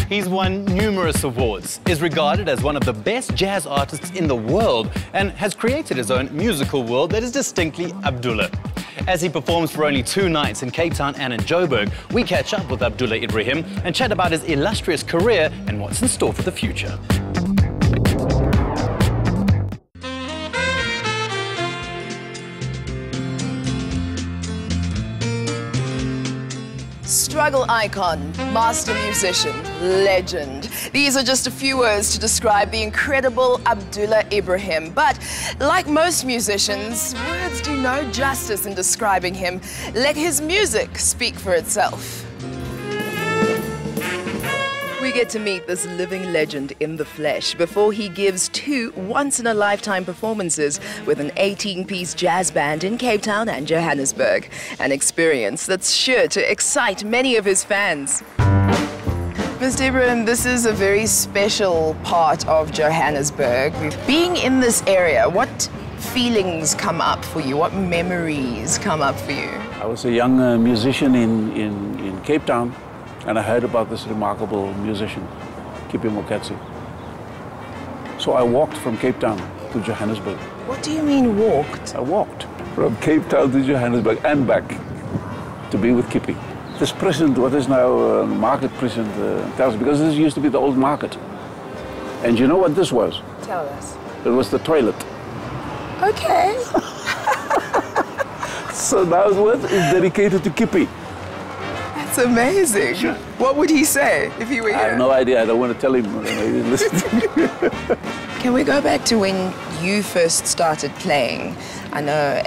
He's won numerous awards, is regarded as one of the best jazz artists in the world, and has created his own musical world that is distinctly Abdullah. As he performs for only 2 nights in Cape Town and in Joburg, we catch up with Abdullah Ibrahim and chat about his illustrious career and what's in store for the future. Struggle icon, master musician, legend. These are just a few words to describe the incredible Abdullah Ibrahim. But like most musicians, words do no justice in describing him. Let his music speak for itself. We get to meet this living legend in the flesh before he gives 2 once-in-a-lifetime performances with an 18-piece jazz band in Cape Town and Johannesburg. An experience that's sure to excite many of his fans. Mr. Ibrahim, this is a very special part of Johannesburg. Being in this area, what feelings come up for you? What memories come up for you? I was a young musician in Cape Town. And I heard about this remarkable musician, Kippie Moeketsi. So I walked from Cape Town to Johannesburg. What do you mean walked? I walked from Cape Town to Johannesburg and back to be with Kippie. This prison, what is now market prison, tells because this used to be the old market. And you know what this was? Tell us. It was the toilet. Okay. So now it's dedicated to Kippie. That's amazing. Sure. What would he say if he were here? I have no idea. I don't want to tell him. Can we go back to when you first started playing? I know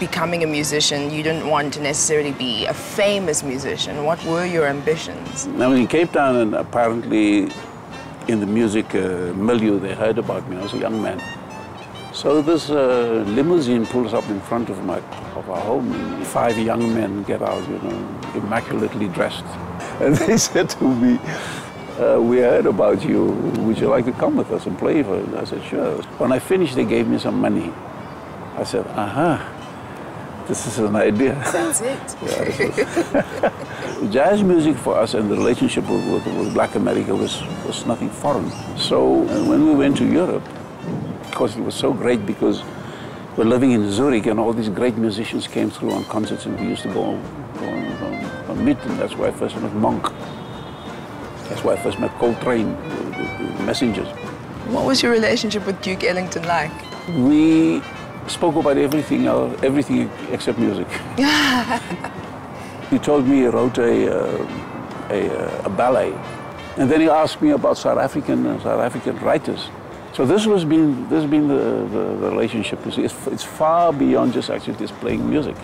becoming a musician, you didn't want to necessarily be a famous musician. What were your ambitions? I was in Cape Town, and apparently in the music milieu, they heard about me. I was a young man. So this limousine pulls up in front of our home, and 5 young men get out, you know, immaculately dressed. And they said to me, we heard about you, would you like to come with us and play for us? I said, sure. When I finished, they gave me some money. I said, this is an idea. That's it. Yeah, jazz music for us and the relationship with Black America was nothing foreign. So when we went to Europe, of course, it was so great because we're living in Zurich and all these great musicians came through on concerts and we used to go on meet, and that's where I first met Monk. That's where I first met Coltrane, the Messengers. What was your relationship with Duke Ellington like? We spoke about everything except music. He told me he wrote a ballet, and then he asked me about South African writers. So this has been the relationship. You see, it's far beyond just actually just playing music.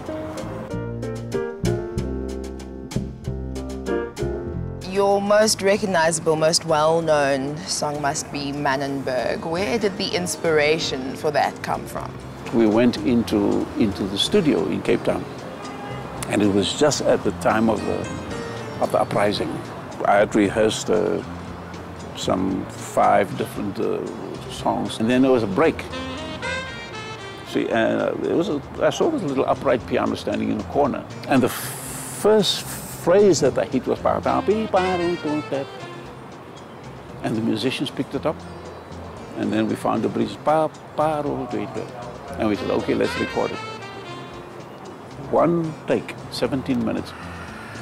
Your most recognizable, most well-known song must be Mannenberg. Where did the inspiration for that come from? We went into the studio in Cape Town, and it was just at the time of the uprising. I had rehearsed some 5 different songs, and then there was a break. See, I saw this little upright piano standing in the corner, and the first phrase that I hit was and the musicians picked it up, and then we found the bridge, and we said, okay, let's record it. 1 take, 17 minutes.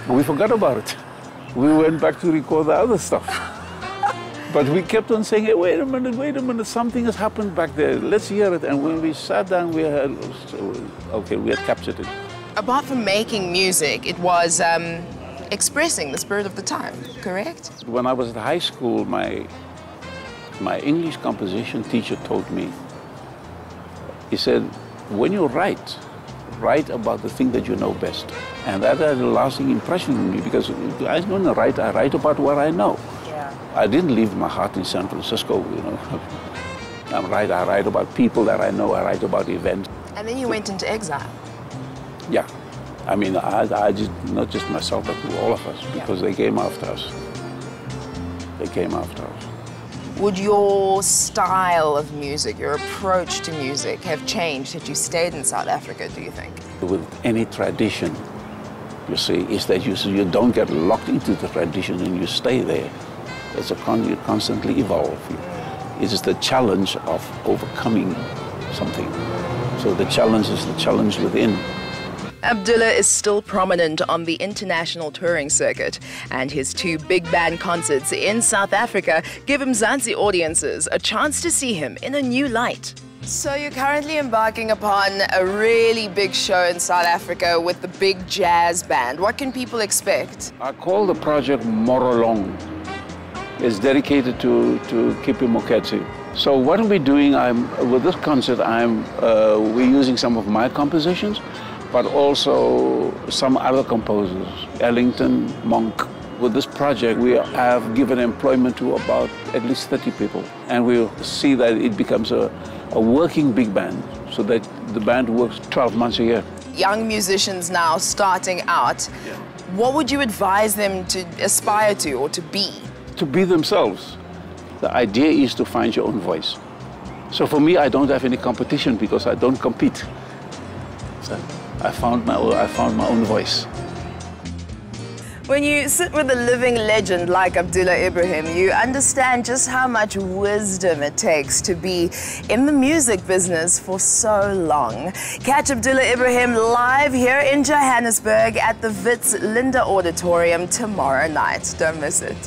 And we forgot about it. We went back to record the other stuff. But we kept on saying, hey, wait a minute, something has happened back there. Let's hear it. And when we sat down, we heard, okay, we had captured it. Apart from making music, it was expressing the spirit of the time, correct? When I was at high school, my English composition teacher told me, he said, when you write about the thing that you know best. And that had a lasting impression on me because I don't write, I write about what I know. Yeah. I didn't leave my heart in San Francisco, you know. I write about people that I know, I write about events. And then you went into exile. Yeah. I mean, I just, not just myself, but all of us, because they came after us. They came after us. Would your style of music, your approach to music have changed had you stayed in South Africa, do you think? With any tradition, you see, is that you don't get locked into the tradition and you stay there. You constantly evolve. It is the challenge of overcoming something. So the challenge is the challenge within. Abdullah is still prominent on the international touring circuit, and his 2 big band concerts in South Africa give Mzansi audiences a chance to see him in a new light. So you're currently embarking upon a really big show in South Africa with the big jazz band. What can people expect? I call the project Morolong. It's dedicated to Kippie Moeketsi. So what we're doing, with this concert, we're using some of my compositions, but also some other composers, Ellington, Monk. With this project, we have given employment to about at least 30 people. And we'll see that it becomes a working big band, so that the band works 12 months a year. Young musicians now starting out, what would you advise them to aspire to or to be? To be themselves. The idea is to find your own voice. So for me, I don't have any competition because I don't compete. So I found my own voice. When you sit with a living legend like Abdullah Ibrahim, you understand just how much wisdom it takes to be in the music business for so long. Catch Abdullah Ibrahim live here in Johannesburg at the Wits Linda Auditorium tomorrow night. Don't miss it.